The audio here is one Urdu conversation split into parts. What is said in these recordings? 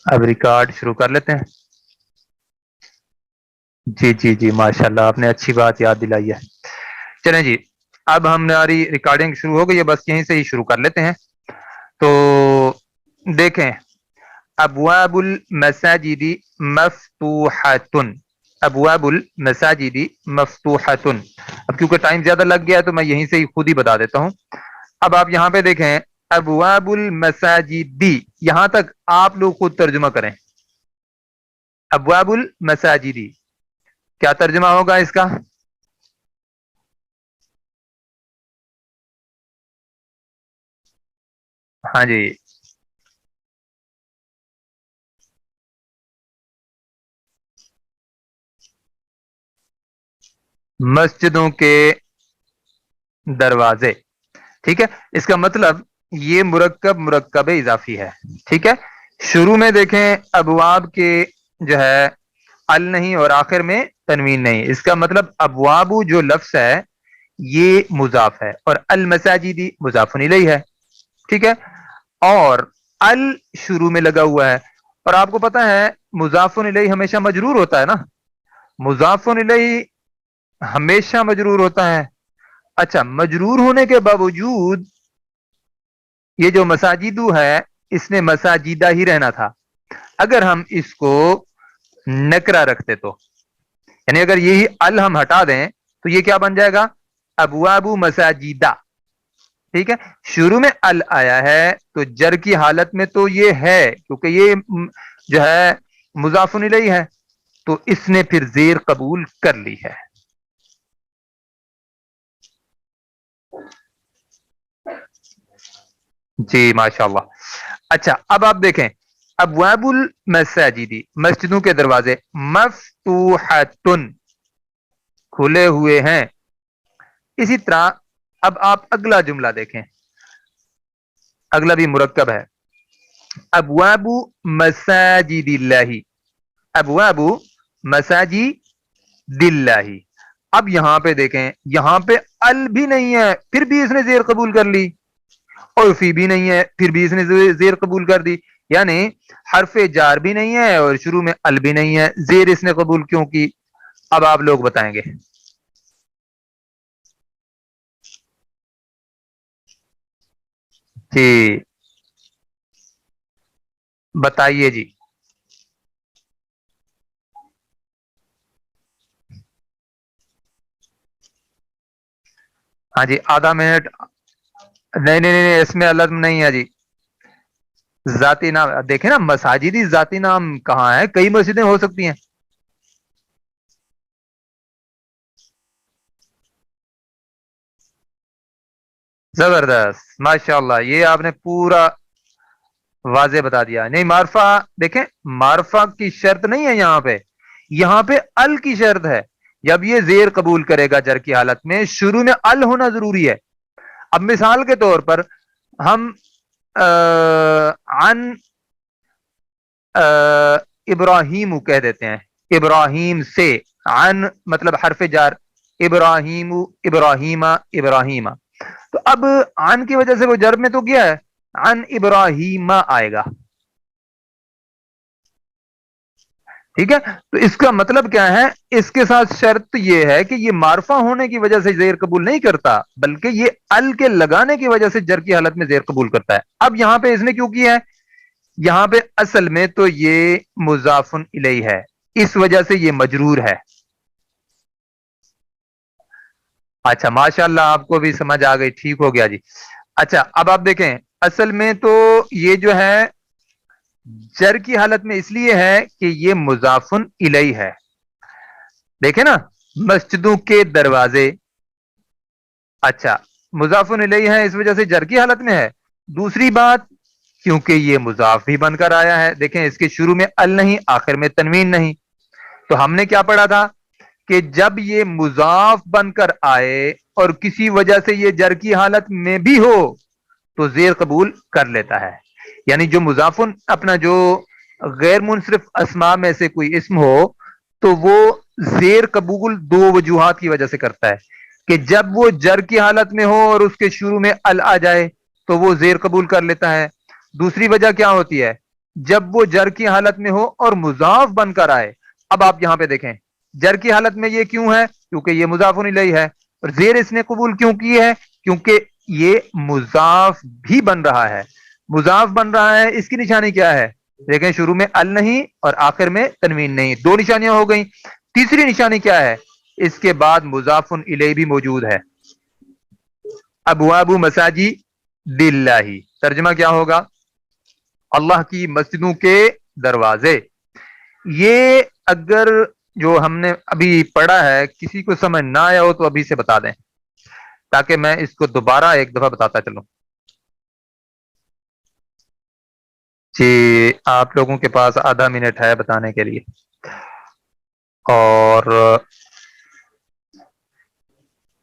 اب ریکارڈ شروع کر لیتے ہیں. جی جی جی ماشاءاللہ، آپ نے اچھی بات یاد دلائی ہے. چلیں جی، اب ہماری ریکارڈنگ شروع ہو گئی ہے، بس یہیں سے ہی شروع کر لیتے ہیں. تو دیکھیں، ابواب المساجد مفتوحۃ. ابواب المساجد مفتوحۃ. اب کیونکہ ٹائم زیادہ لگ گیا ہے تو میں یہیں سے ہی خود ہی بتا دیتا ہوں. اب آپ یہاں پہ دیکھیں، ابواب المساجد، یہاں تک آپ لوگ خود ترجمہ کریں. ابواب المساجد کیا ترجمہ ہوگا اس کا؟ ہاں جی، مسجدوں کے دروازے. ٹھیک ہے، اس کا مطلب یہ مرکب اضافی ہے. ٹھیک ہے، شروع میں دیکھیں ابواب کے جو ہے ال نہیں اور آخر میں تنوین نہیں. اس کا مطلب ابواب جو لفظ ہے یہ مضاف ہے اور المساجد مضاف الیہ ہے. ٹھیک ہے، اور ال شروع میں لگا ہوا ہے، اور آپ کو پتا ہے مضاف الیہ ہمیشہ مجرور ہوتا ہے نا. مضاف الیہ ہمیشہ مجرور ہوتا ہے. اچھا، مجرور ہونے کے باوجود یہ جو مساجدو ہے اس نے مساجدہ ہی رہنا تھا. اگر ہم اس کو نکرہ رکھتے تو، یعنی اگر یہی ال ہم ہٹا دیں تو یہ کیا بن جائے گا؟ ابواب مساجدہ. ٹھیک ہے، شروع میں ال آیا ہے تو جر کی حالت میں تو یہ ہے، کیونکہ یہ جو ہے مضاف الیہ ہے تو اس نے پھر زیر قبول کر لی ہے. جی ماشاء اللہ. اچھا، اب آپ دیکھیں ابواب المساجد، مسجدوں کے دروازے، مفتوحۃ کھلے ہوئے ہیں. اسی طرح اب آپ اگلا جملہ دیکھیں، اگلا بھی مرکب ہے. ابواب مساجد اللہ. ابواب مساجد اللہ. اب یہاں پہ دیکھیں، یہاں پہ ال بھی نہیں ہے پھر بھی اس نے زیر قبول کر لی، اور فی بھی نہیں ہے پھر بھی اس نے زیر قبول کر دی. یعنی حرف جار بھی نہیں ہے اور شروع میں ال بھی نہیں ہے، زیر اس نے قبول کیوں کی؟ اب آپ لوگ بتائیں گے. جی بتائیے جی. ہاں جی، آدھا منٹ. نہیں نہیں نہیں، اس میں الگ نہیں ہے جی. ذاتی نام دیکھیں نا، مساجدی ذاتی نام کہاں ہے؟ کئی مسجدیں ہو سکتی ہیں. زبردست، ماشاء اللہ، یہ آپ نے پورا واضح بتا دیا. نہیں، معرفہ دیکھیں، معرفہ کی شرط نہیں ہے یہاں پہ، یہاں پہ ال کی شرط ہے. جب یہ زیر قبول کرے گا جر کی حالت میں شروع میں ال ہونا ضروری ہے. اب مثال کے طور پر ہم عن ابراہیم کہہ دیتے ہیں، ابراہیم سے. عن مطلب حرف جار، ابراہیم ابراہیم ابراہیم. تو اب عن کی وجہ سے وہ جر میں تو گیا ہے، عن ابراہیم آئے گا. ٹھیک ہے، تو اس کا مطلب کیا ہے؟ اس کے ساتھ شرط یہ ہے کہ یہ معرفہ ہونے کی وجہ سے زیر قبول نہیں کرتا، بلکہ یہ ال کے لگانے کی وجہ سے جر کی حالت میں زیر قبول کرتا ہے. اب یہاں پہ اس نے کیوں کیا ہے؟ یہاں پہ اصل میں تو یہ مضاف الیہ ہے، اس وجہ سے یہ مجرور ہے. اچھا ماشاء اللہ، آپ کو بھی سمجھ آ گئی، ٹھیک ہو گیا جی. اچھا، اب آپ دیکھیں اصل میں تو یہ جو ہے جر کی حالت میں اس لیے ہے کہ یہ مضاف الیہ ہے. دیکھیں نا، مسجدوں کے دروازے. اچھا، مضاف الیہ ہے اس وجہ سے جر کی حالت میں ہے. دوسری بات، کیونکہ یہ مضاف بھی بن کر آیا ہے. دیکھیں اس کے شروع میں ال نہیں، آخر میں تنوین نہیں. تو ہم نے کیا پڑھا تھا کہ جب یہ مضاف بن کر آئے اور کسی وجہ سے یہ جر کی حالت میں بھی ہو تو زیر قبول کر لیتا ہے. یعنی جو مضافن اپنا جو غیر منصرف اسماء میں سے کوئی اسم ہو تو وہ زیر قبول دو وجوہات کی وجہ سے کرتا ہے، کہ جب وہ جر کی حالت میں ہو اور اس کے شروع میں ال آ جائے تو وہ زیر قبول کر لیتا ہے. دوسری وجہ کیا ہوتی ہے جب وہ جر کی حالت میں ہو اور مضاف بن کر آئے. اب آپ یہاں پہ دیکھیں جر کی حالت میں یہ کیوں ہے؟ کیونکہ یہ مضاف الیہ ہے. اور زیر اس نے قبول کیوں کی ہے؟ کیونکہ یہ مضاف بھی بن رہا ہے. مضاف بن رہا ہے، اس کی نشانی کیا ہے؟ دیکھیں شروع میں ال نہیں اور آخر میں تنوین نہیں، دو نشانیاں ہو گئیں. تیسری نشانی کیا ہے؟ اس کے بعد مضاف الیہ بھی موجود ہے. ابواب مساجد اللہ، ترجمہ کیا ہوگا؟ اللہ کی مسجدوں کے دروازے. یہ اگر جو ہم نے ابھی پڑھا ہے کسی کو سمجھ نہ آیا ہو تو ابھی سے بتا دیں تاکہ میں اس کو دوبارہ ایک دفعہ بتاتا چلوں. جی آپ لوگوں کے پاس آدھا منٹ ہے بتانے کے لیے. اور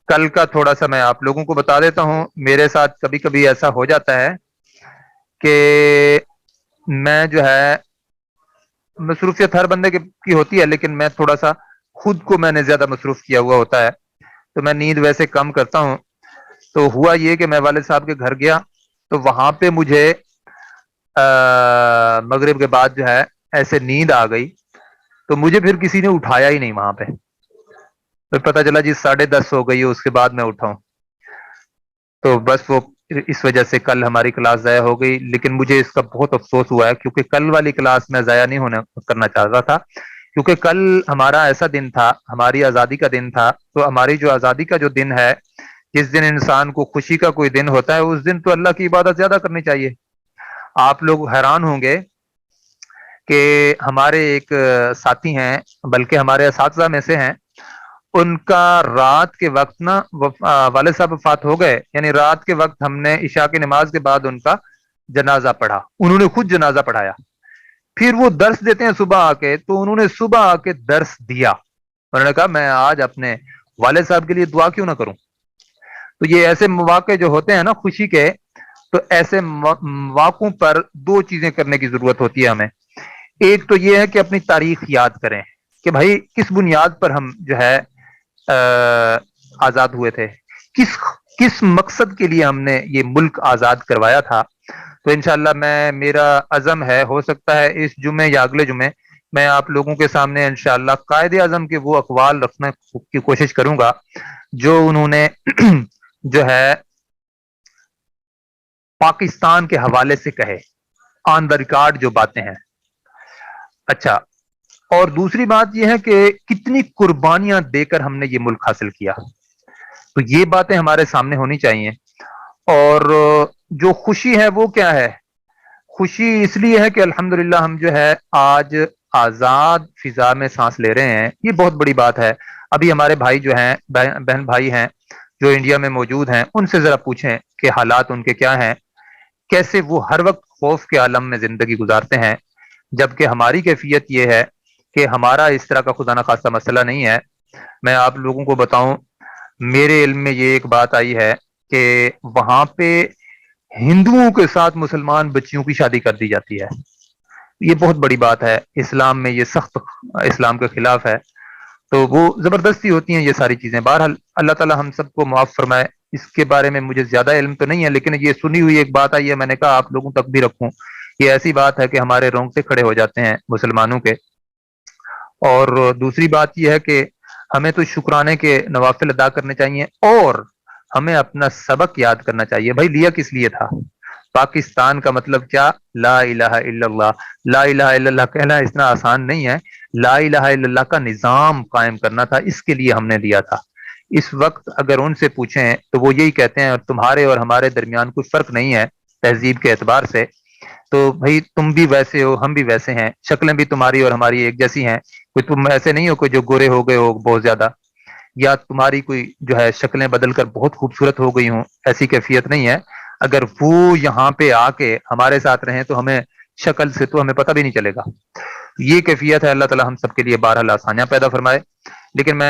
کل کا تھوڑا سا میں آپ لوگوں کو بتا دیتا ہوں. میرے ساتھ کبھی کبھی ایسا ہو جاتا ہے کہ میں جو ہے مصروفیت ہر بندے کی ہوتی ہے، لیکن میں تھوڑا سا خود کو میں نے زیادہ مصروف کیا ہوا ہوتا ہے تو میں نیند ویسے کم کرتا ہوں. تو ہوا یہ کہ میں والد صاحب کے گھر گیا تو وہاں پہ مجھے مغرب کے بعد جو ہے ایسے نیند آ گئی تو مجھے پھر کسی نے اٹھایا ہی نہیں وہاں پہ. پھر پتا چلا جی 10:30 ہو گئی، اس کے بعد میں اٹھا ہوں. تو بس وہ اس وجہ سے کل ہماری کلاس ضائع ہو گئی. لیکن مجھے اس کا بہت افسوس ہوا ہے کیونکہ کل والی کلاس میں ضائع نہیں ہونا کرنا چاہتا تھا، کیونکہ کل ہمارا ایسا دن تھا، ہماری آزادی کا دن تھا. تو ہماری جو آزادی کا جو دن ہے، جس دن انسان کو خوشی کا کوئی دن ہوتا ہے، اس دن تو اللہ کی عبادت زیادہ کرنی چاہیے. آپ لوگ حیران ہوں گے کہ ہمارے ایک ساتھی ہیں، بلکہ ہمارے اساتذہ میں سے ہیں، ان کا رات کے وقت نا والد صاحب وفات ہو گئے. یعنی رات کے وقت ہم نے عشاء کی نماز کے بعد ان کا جنازہ پڑھا. انہوں نے خود جنازہ پڑھایا. پھر وہ درس دیتے ہیں صبح آ کے، تو انہوں نے صبح آ کے درس دیا. انہوں نے کہا میں آج اپنے والد صاحب کے لیے دعا کیوں نہ کروں. تو یہ ایسے مواقع جو ہوتے ہیں نا خوشی کے، تو ایسے مواقعوں پر دو چیزیں کرنے کی ضرورت ہوتی ہے ہمیں. ایک تو یہ ہے کہ اپنی تاریخ یاد کریں کہ بھائی کس بنیاد پر ہم جو ہے آزاد ہوئے تھے، کس کس مقصد کے لیے ہم نے یہ ملک آزاد کروایا تھا. تو انشاءاللہ میرا عزم ہے، ہو سکتا ہے اس جمعے یا اگلے جمعے میں آپ لوگوں کے سامنے انشاءاللہ قائد اعظم کے وہ اقوال رکھنے کی کوشش کروں گا جو انہوں نے جو ہے پاکستان کے حوالے سے کہے، آن دا ریکارڈ جو باتیں ہیں. اچھا، اور دوسری بات یہ ہے کہ کتنی قربانیاں دے کر ہم نے یہ ملک حاصل کیا. تو یہ باتیں ہمارے سامنے ہونی چاہیے. اور جو خوشی ہے وہ کیا ہے؟ خوشی اس لیے ہے کہ الحمدللہ ہم جو ہے آج آزاد فضا میں سانس لے رہے ہیں. یہ بہت بڑی بات ہے. ابھی ہمارے بھائی جو ہیں، بہن بھائی ہیں جو انڈیا میں موجود ہیں، ان سے ذرا پوچھیں کہ حالات ان کے کیا ہیں، کیسے وہ ہر وقت خوف کے عالم میں زندگی گزارتے ہیں. جبکہ ہماری کیفیت یہ ہے کہ ہمارا اس طرح کا خدا نخواستہ مسئلہ نہیں ہے. میں آپ لوگوں کو بتاؤں، میرے علم میں یہ ایک بات آئی ہے کہ وہاں پہ ہندوؤں کے ساتھ مسلمان بچیوں کی شادی کر دی جاتی ہے. یہ بہت بڑی بات ہے. اسلام میں یہ سخت اسلام کے خلاف ہے. تو وہ زبردستی ہوتی ہیں یہ ساری چیزیں. بہرحال اللہ تعالی ہم سب کو معاف فرمائے. اس کے بارے میں مجھے زیادہ علم تو نہیں ہے، لیکن یہ سنی ہوئی ایک بات آئی ہے، میں نے کہا آپ لوگوں تک بھی رکھوں. یہ ایسی بات ہے کہ ہمارے رونگٹے کھڑے ہو جاتے ہیں مسلمانوں کے. اور دوسری بات یہ ہے کہ ہمیں تو شکرانے کے نوافل ادا کرنے چاہیے اور ہمیں اپنا سبق یاد کرنا چاہیے. بھائی لیا کس لیے تھا؟ پاکستان کا مطلب کیا؟ لا الہ الا اللہ. لا الہ الا اللہ کہنا اتنا آسان نہیں ہے. لا الہ الا اللہ کا نظام قائم کرنا تھا، اس کے لیے ہم نے دیا تھا. اس وقت اگر ان سے پوچھیں تو وہ یہی کہتے ہیں تمہارے اور ہمارے درمیان کوئی فرق نہیں ہے تہذیب کے اعتبار سے. تو بھائی تم بھی ویسے ہو، ہم بھی ویسے ہیں، شکلیں بھی تمہاری اور ہماری ایک جیسی ہیں. کوئی تم ایسے نہیں ہو کوئی جو گورے ہو گئے ہو بہت زیادہ، یا تمہاری کوئی جو ہے شکلیں بدل کر بہت خوبصورت ہو گئی ہوں، ایسی کیفیت نہیں ہے. اگر وہ یہاں پہ آ کے ہمارے ساتھ رہیں تو ہمیں شکل سے تو ہمیں پتہ بھی نہیں چلے گا. یہ کیفیت ہے. اللہ تعالی ہم سب کے لیے بہرحال آسانیاں پیدا فرمائے. لیکن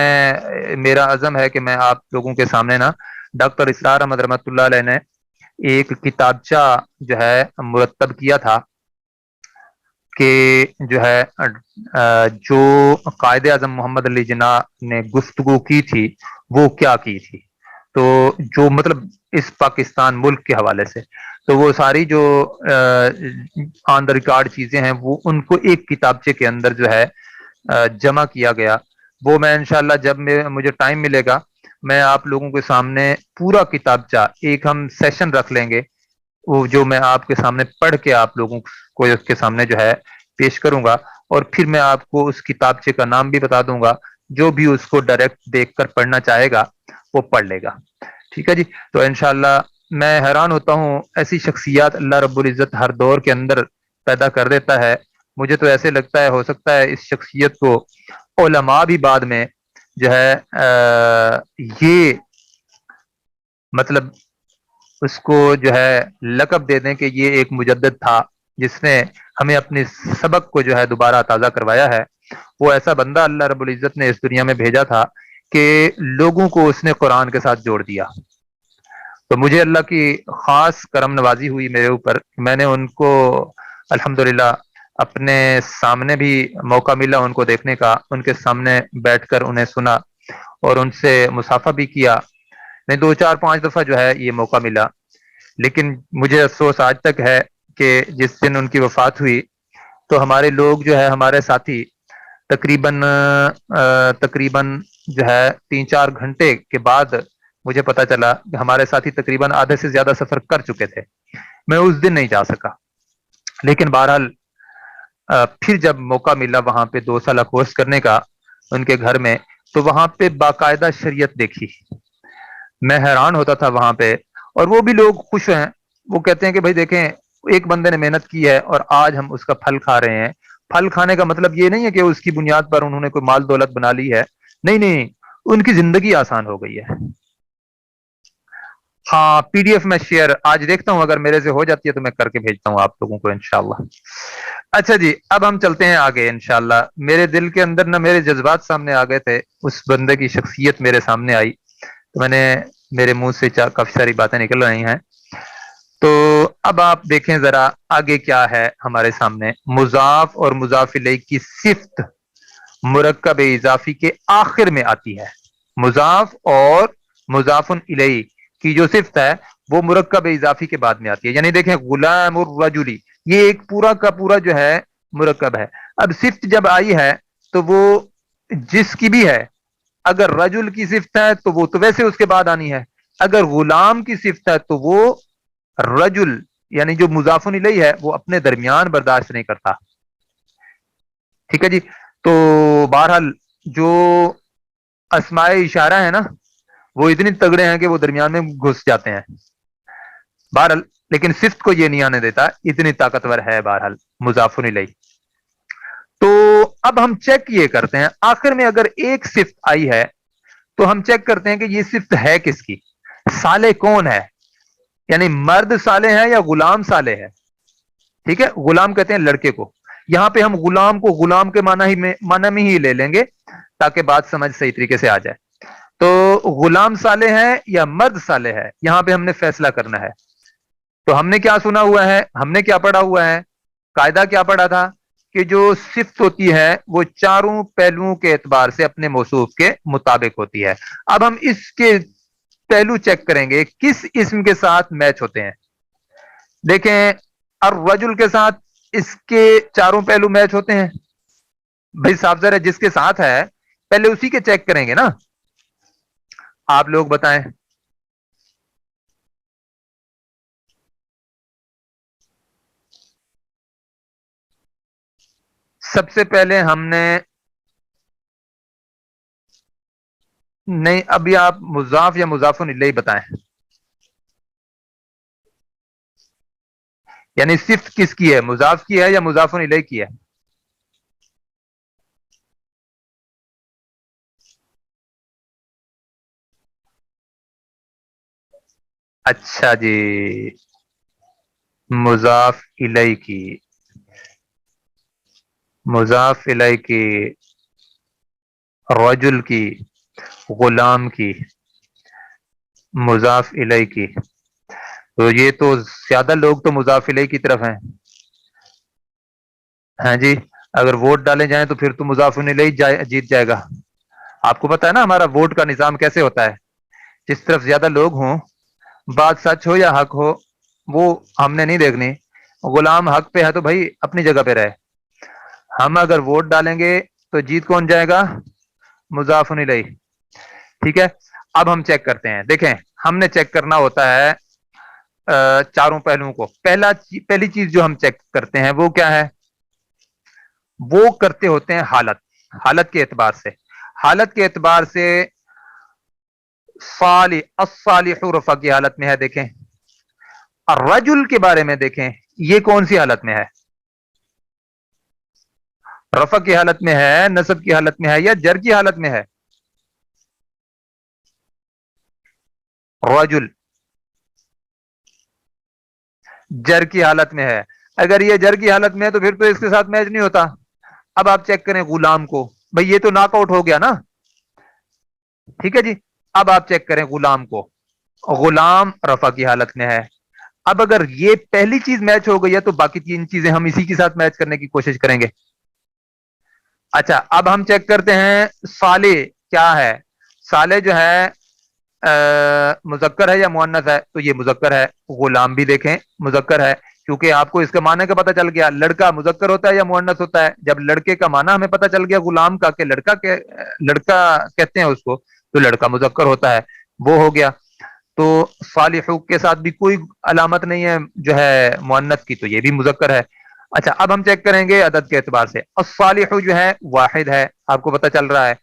میرا عزم ہے کہ میں آپ لوگوں کے سامنے نا ڈاکٹر اسرار احمد رحمۃ اللہ علیہ نے ایک کتابچہ جو ہے مرتب کیا تھا کہ جو ہے جو قائد اعظم محمد علی جناح نے گفتگو کی تھی وہ کیا کی تھی. تو جو مطلب اس پاکستان ملک کے حوالے سے تو وہ ساری جو آن دا ریکارڈ چیزیں ہیں وہ ان کو ایک کتابچے کے اندر جو ہے جمع کیا گیا. وہ میں انشاءاللہ جب مجھے ٹائم ملے گا میں آپ لوگوں کے سامنے پورا کتابچہ ایک ہم سیشن رکھ لیں گے, وہ جو میں آپ کے سامنے پڑھ کے آپ لوگوں کو اس کے سامنے جو ہے پیش کروں گا, اور پھر میں آپ کو اس کتابچے کا نام بھی بتا دوں گا. جو بھی اس کو ڈائریکٹ دیکھ کر پڑھنا چاہے گا وہ پڑھ لے گا. ٹھیک ہے جی. تو انشاءاللہ میں حیران ہوتا ہوں, ایسی شخصیات اللہ رب العزت ہر دور کے اندر پیدا کر دیتا ہے. مجھے تو ایسے لگتا ہے ہو سکتا ہے اس شخصیت کو علماء بھی بعد میں جو ہے یہ مطلب اس کو جو ہے لقب دے دیں کہ یہ ایک مجدد تھا جس نے ہمیں اپنے سبق کو جو ہے دوبارہ تازہ کروایا ہے. وہ ایسا بندہ اللہ رب العزت نے اس دنیا میں بھیجا تھا کہ لوگوں کو اس نے قرآن کے ساتھ جوڑ دیا. تو مجھے اللہ کی خاص کرم نوازی ہوئی میرے اوپر, میں نے ان کو الحمدللہ اپنے سامنے بھی موقع ملا ان کو دیکھنے کا, ان کے سامنے بیٹھ کر انہیں سنا اور ان سے مصافحہ بھی کیا. نہیں 2 4 5 دفعہ جو ہے یہ موقع ملا, لیکن مجھے افسوس آج تک ہے کہ جس دن ان کی وفات ہوئی تو ہمارے لوگ جو ہے ہمارے ساتھی تقریباً جو ہے 3 4 گھنٹے کے بعد مجھے پتا چلا کہ ہمارے ساتھی تقریباً آدھے سے زیادہ سفر کر چکے تھے. میں اس دن نہیں جا سکا, لیکن بہرحال پھر جب موقع ملا وہاں پہ 2 سالہ کورس کرنے کا ان کے گھر میں, تو وہاں پہ باقاعدہ شریعت دیکھی. میں حیران ہوتا تھا وہاں پہ, اور وہ بھی لوگ خوش ہیں. وہ کہتے ہیں کہ بھائی دیکھیں ایک بندے نے محنت کی ہے اور آج ہم اس کا پھل کھا رہے ہیں. پھل کھانے کا مطلب یہ نہیں ہے کہ اس کی بنیاد پر انہوں نے کوئی مال دولت بنا لی ہے, نہیں نہیں, ان کی زندگی آسان ہو گئی ہے. ہاں پی ڈی ایف میں شیئر آج دیکھتا ہوں, اگر میرے سے ہو جاتی ہے تو میں کر کے بھیجتا ہوں آپ لوگوں کو انشاءاللہ. اچھا جی, اب ہم چلتے ہیں آگے انشاءاللہ. میرے دل کے اندر نہ میرے جذبات سامنے آ گئے تھے, اس بندے کی شخصیت میرے سامنے آئی تو میں نے میرے منہ سے کافی ساری باتیں نکل رہی ہیں. تو اب آپ دیکھیں ذرا آگے کیا ہے ہمارے سامنے. مضاف اور مضاف الیہ کی صفت مرکب اضافی کے آخر میں آتی ہے. مضاف اور مضاف الیہ کی جو صفت ہے وہ مرکب اضافی کے بعد میں آتی ہے. یعنی دیکھیں غلام الرجلی, یہ ایک پورا کا پورا جو ہے مرکب ہے. اب صفت جب آئی ہے تو وہ جس کی بھی ہے, اگر رجل کی صفت ہے تو وہ تو ویسے اس کے بعد آنی ہے, اگر غلام کی صفت ہے تو وہ رجل یعنی جو مضاف الیہ ہے وہ اپنے درمیان برداشت نہیں کرتا. ٹھیک ہے جی. تو بہرحال جو اسماء اشارہ ہے نا وہ اتنی تگڑے ہیں کہ وہ درمیان میں گھس جاتے ہیں. بہرحال لیکن صفت کو یہ نہیں آنے دیتا, اتنی طاقتور ہے بہرحال مضاف الیہ. تو اب ہم چیک یہ کرتے ہیں آخر میں اگر ایک صفت آئی ہے تو ہم چیک کرتے ہیں کہ یہ صفت ہے کس کی, صالح کون ہے, یعنی مرد صالح ہے یا غلام صالح ہے. ٹھیک ہے, غلام کہتے ہیں لڑکے کو. یہاں پہ ہم غلام کو غلام کے معنی میں ہی لے لیں گے تاکہ بات سمجھ صحیح طریقے سے آ جائے. تو غلام صالح ہے یا مرد صالح ہے, یہاں پہ ہم نے فیصلہ کرنا ہے. تو ہم نے کیا سنا ہوا ہے, ہم نے کیا پڑھا ہوا ہے, قاعدہ کیا پڑھا تھا کہ جو صفت ہوتی ہے وہ چاروں پہلوؤں کے اعتبار سے اپنے موصوف کے مطابق ہوتی ہے. اب ہم اس کے پہلو چیک کریں گے کس اسم کے ساتھ میچ ہوتے ہیں. دیکھیں الرجل کے ساتھ اس کے چاروں پہلو میچ ہوتے ہیں. بھائی صاحب ذرا جس کے ساتھ ہے پہلے اسی کے چیک کریں گے نا, آپ لوگ بتائیں. سب سے پہلے ہم نے نہیں, ابھی آپ مضاف یا مضاف الیہ بتائیں, یعنی صفت کس کی ہے, مضاف کی ہے یا مضاف الیہ کی ہے. اچھا جی, مضاف الیہ کی, مضاف الیہ کی, رجل کی, غلام کی, مضاف الیہ کی. تو یہ تو زیادہ لوگ تو مضاف الیہ کی طرف ہیں. ہاں جی, اگر ووٹ ڈالے جائیں تو پھر تو مضاف الیہ جیت جائے گا. آپ کو پتا ہے نا ہمارا ووٹ کا نظام کیسے ہوتا ہے, جس طرف زیادہ لوگ ہوں, بات سچ ہو یا حق ہو, وہ ہم نے نہیں دیکھنی. غلام حق پہ ہے تو بھائی اپنی جگہ پہ رہے. ہم اگر ووٹ ڈالیں گے تو جیت کون جائے گا؟ مضاف الیہ. ٹھیک ہے. اب ہم چیک کرتے ہیں. دیکھیں ہم نے چیک کرنا ہوتا ہے چاروں پہلوؤں کو. پہلی چیز جو ہم چیک کرتے ہیں وہ کیا ہے؟ وہ کرتے ہوتے ہیں حالت. حالت کے اعتبار سے. حالت کے اعتبار سے صالح الصالح رفع کی حالت میں ہے. دیکھیں الرجل کے بارے میں دیکھیں یہ کون سی حالت میں ہے؟ رفع کی حالت میں ہے, نصب کی حالت میں ہے, یا جر کی حالت میں ہے؟ رجل جر کی حالت میں ہے. اگر یہ جر کی حالت میں ہے تو پھر تو اس کے ساتھ میچ نہیں ہوتا. اب آپ چیک کریں غلام کو. بھئی یہ تو ناک آؤٹ ہو گیا نا. ٹھیک ہے جی. اب آپ چیک کریں غلام کو. غلام رفع کی حالت میں ہے. اب اگر یہ پہلی چیز میچ ہو گئی ہے تو باقی تین چیزیں ہم اسی کے ساتھ میچ کرنے کی کوشش کریں گے. اچھا اب ہم چیک کرتے ہیں صالح کیا ہے. صالح جو ہے مذکر ہے یا مؤنث ہے؟ تو یہ مذکر ہے. غلام بھی دیکھیں مذکر ہے, کیونکہ آپ کو اس کا معنی کا پتہ چل گیا. لڑکا مذکر ہوتا ہے یا مؤنث ہوتا ہے؟ جب لڑکے کا معنی ہمیں پتہ چل گیا غلام کا کہ لڑکا کہتے ہیں اس کو, تو لڑکا مذکر ہوتا ہے. وہ ہو گیا. تو صالح کے ساتھ بھی کوئی علامت نہیں ہے جو ہے مؤنث کی, تو یہ بھی مذکر ہے. اچھا اب ہم چیک کریں گے عدد کے اعتبار سے. الصالح جو ہے واحد ہے, آپ کو پتہ چل رہا ہے.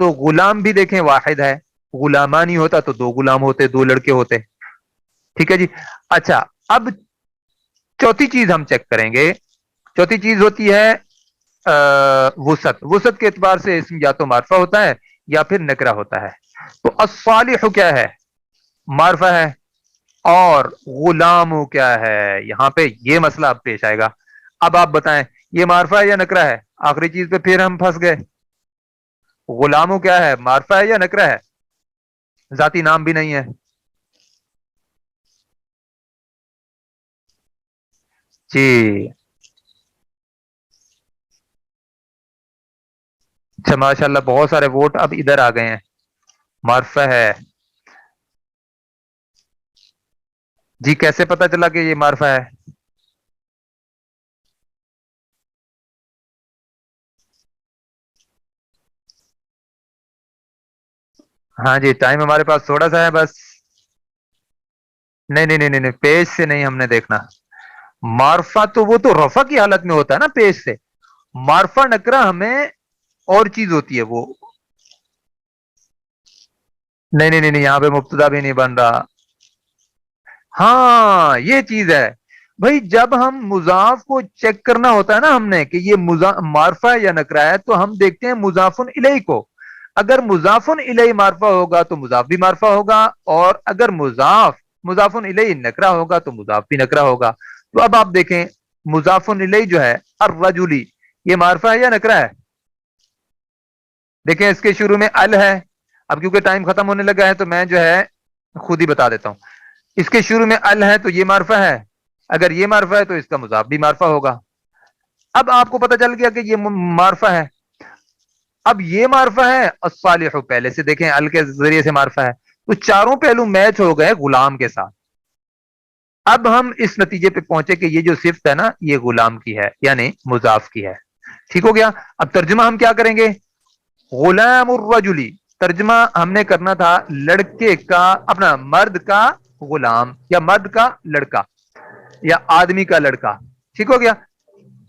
تو غلام بھی دیکھیں واحد ہے. غلامان ہی ہوتا تو دو غلام ہوتے, دو لڑکے ہوتے. ٹھیک ہے جی. اچھا اب چوتھی چیز ہم چیک کریں گے. چوتھی چیز ہوتی ہے وسعت. وسعت کے اعتبار سے اسم یا تو معرفہ ہوتا ہے یا پھر نکرہ ہوتا ہے. تو الصالح کیا ہے؟ معرفہ ہے. اور غلام کیا ہے؟ یہاں پہ یہ مسئلہ اب پیش آئے گا. اب آپ بتائیں یہ معرفہ ہے یا نکرہ ہے؟ آخری چیز پہ پھر ہم پھنس گئے. غلامو کیا ہے؟ معرفہ ہے یا نکرہ ہے؟ ذاتی نام بھی نہیں ہے. جی اچھا ماشاء اللہ بہت سارے ووٹ اب ادھر آ گئے ہیں. معرفہ ہے جی. کیسے پتا چلا کہ یہ معرفہ ہے؟ ہاں جی ٹائم ہمارے پاس تھوڑا سا ہے بس. نہیں نہیں نہیں نہیں نہیں, پیج سے نہیں ہم نے دیکھنا. معرفہ تو وہ تو رفع کی حالت میں ہوتا ہے نا پیج سے. معرفہ نکرہ ہمیں اور چیز ہوتی ہے وہ. نہیں نہیں نہیں نہیں, یہاں پہ مبتدا بھی نہیں بن رہا. ہاں یہ چیز ہے بھائی. جب ہم مضاف کو چیک کرنا ہوتا ہے نا ہم نے کہ یہ معرفہ ہے یا نکرہ ہے, تو ہم دیکھتے ہیں مضاف الیہ کو. اگر مضاف الیہ معرفہ ہوگا تو مضاف بھی معرفہ ہوگا, اور اگر مضاف الیہ نکرہ ہوگا تو مضاف بھی نکرہ ہوگا. تو اب آپ دیکھیں مضاف الیہ جو ہے الرجلی, یہ معرفہ ہے یا نکرہ ہے؟ دیکھیں اس کے شروع میں ال ہے. اب کیونکہ ٹائم ختم ہونے لگا ہے تو میں جو ہے خود ہی بتا دیتا ہوں. اس کے شروع میں ال ہے تو یہ معرفہ ہے. اگر یہ معرفہ ہے تو اس کا مضاف بھی معرفہ ہوگا. اب آپ کو پتہ چل گیا کہ یہ معرفہ ہے. اب یہ معرفہ ہے الصالح پہلے سے دیکھیں ال کے ذریعے سے معرفہ ہے. تو چاروں پہلو میچ ہو گئے غلام کے ساتھ. اب ہم اس نتیجے پہ پہنچے کہ یہ جو صفت ہے نا یہ غلام کی ہے یعنی مضاف کی ہے. ٹھیک ہو گیا. اب ترجمہ ہم کیا کریں گے؟ غلام الرجلی, ترجمہ ہم نے کرنا تھا لڑکے کا, اپنا مرد کا غلام, یا مرد کا لڑکا, یا آدمی کا لڑکا. ٹھیک ہو گیا.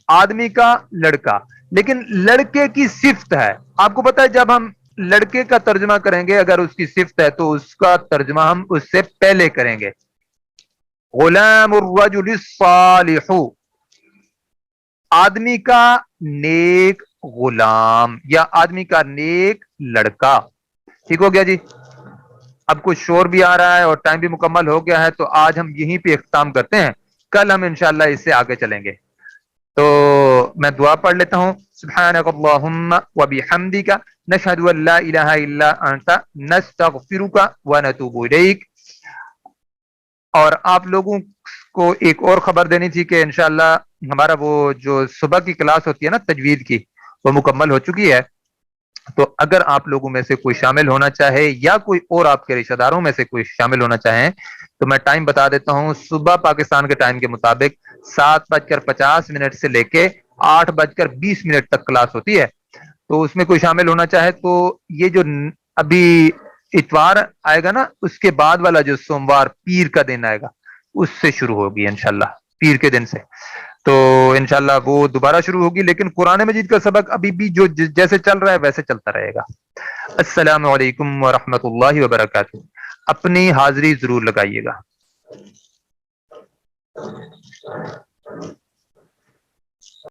آدمی کا لڑکا, لیکن لڑکے کی صفت ہے. آپ کو پتا ہے جب ہم لڑکے کا ترجمہ کریں گے اگر اس کی صفت ہے تو اس کا ترجمہ ہم اس سے پہلے کریں گے. غلام الرجل الصالح, آدمی کا نیک غلام یا آدمی کا نیک لڑکا. ٹھیک ہو گیا جی. اب کچھ شور بھی آ رہا ہے اور ٹائم بھی مکمل ہو گیا ہے, تو آج ہم یہیں پہ اختتام کرتے ہیں. کل ہم انشاءاللہ اس سے آگے چلیں گے. تو میں دعا پڑھ لیتا ہوں. سبحانک اللہم وبحمدک نشہد ان لا الہ الا انت نستغفرک ونتوب الیک. اور آپ لوگوں کو ایک اور خبر دینی تھی کہ انشاءاللہ ہمارا وہ جو صبح کی کلاس ہوتی ہے نا تجوید کی, وہ مکمل ہو چکی ہے. تو اگر آپ لوگوں میں سے کوئی شامل ہونا چاہے یا کوئی اور آپ کے رشتہ داروں میں سے کوئی شامل ہونا چاہیں تو میں ٹائم بتا دیتا ہوں، صبح پاکستان کے ٹائم کے مطابق 7:50 سے لے کے 8:20 تک کلاس ہوتی ہے. تو اس میں کوئی شامل ہونا چاہے تو یہ جو ابھی اتوار آئے گا نا، اس کے بعد والا جو سوموار پیر کا دن آئے گا اس سے شروع ہوگی انشاءاللہ، پیر کے دن سے. تو انشاءاللہ وہ دوبارہ شروع ہوگی، لیکن قرآن مجید کا سبق ابھی بھی جو جیسے چل رہا ہے ویسے چلتا رہے گا. السلام علیکم ورحمۃ اللہ وبرکاتہ. اپنی حاضری ضرور لگائیے گا.